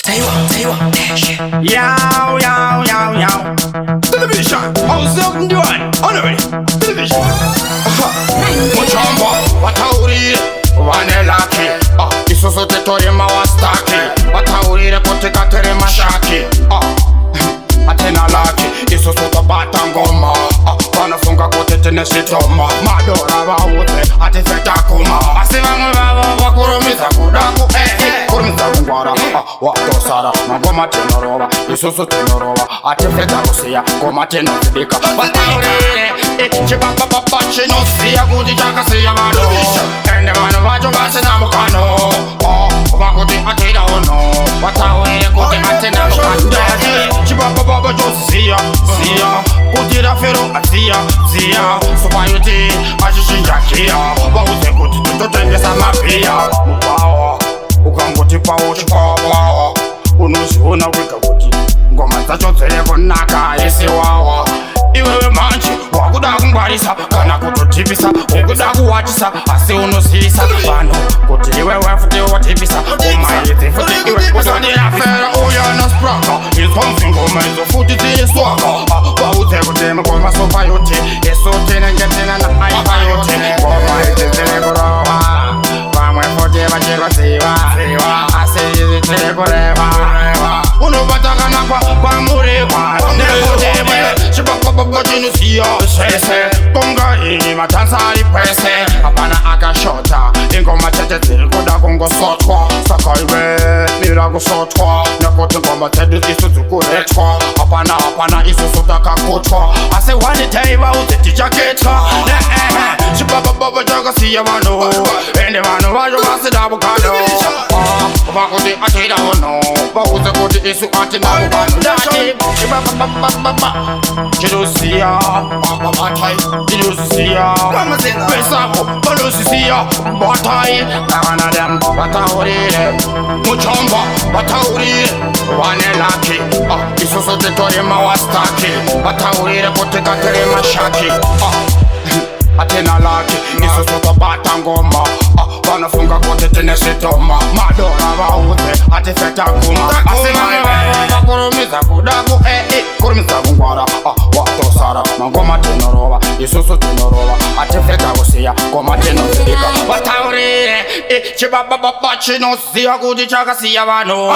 tell you what, that shit. Yo. Television, how's the doing? Honorary, television. Muchombo, wataurire, wanelaki. Isusu tetori mawastaki. Wataurire kutika tere mashaki. Atena laki, isusu tabata ngoma. Wanafunga kote tene sitoma. Madora wawute, atifeta kuma. Asivangu wawo wakurumiza kudaku. Kurumiza kungwara, watosara. Ngoma tenoroba, isusu tenoroba. Atifeta kusia, ngoma tenozidika. Wataurire, chibaba chinosia kuti chakasiya vano. Ende vano vacho vasina mukano. Vakuti atida ono. Wataurire kuti atina mukano. Chibaba chosiya, kuti rafero aziya. Supayuti achishinjakia. Wauze kuti tutotengesa mapia. Mupawa, ukangoti pawo chikwawa. Unoziona wega kuti ngoma dzacho dzere kunaka isiwawa. Iwewe manje wakuda kungwarisa kana kutotipisa, ukuda kuwatisa asi unosisa vanhu kuti iwewe futi watipisa umaidzi futi iwe usandiyafera uyana spraka izonzi ngoma izo futi dziyiswaka wauze kuti ngoma sopayuti isutine ngetina na aipayuti ngoma idzi dziri kurova vamwe futi vachirwadziva asi izi dziri kureva unobatakana kwamurikwa nekutemwe chibaba chinosiya sese konga ini matanza ari pese hapana akashota ingoma chete dziri kuda kungosotwa saka iwe mira kusotwa nekuti ngoma dzedu isu dzikuretwa hapana isusu takakutwa asi one day vauze tichaketwa chibaba chakasiya vanhu ende vanhu vacho vasina mukano vakuti atida ono vauze kuti isu atina mukano Jerusia, Jerusia, Pesapo, Jerusia, Batai, Kavanadam, Bataurire, Muchomba, Bataurire, Wanelaki, Isusu tetori mawastaki, Bataurire kutika tere mashaki, Atena laki, Isusu tabata ngoma, wanafunga kote tene sitoma, Madora wauze, atifeta kuma, Asima kurumiza kudaku, kurumiza kungwara, watosara, ngoma tenoroba, isusu tenoroba, atifeta kusia, ngoma tenozidika. Wataurire, chibaba chinosia kuti chakasiya vanhu.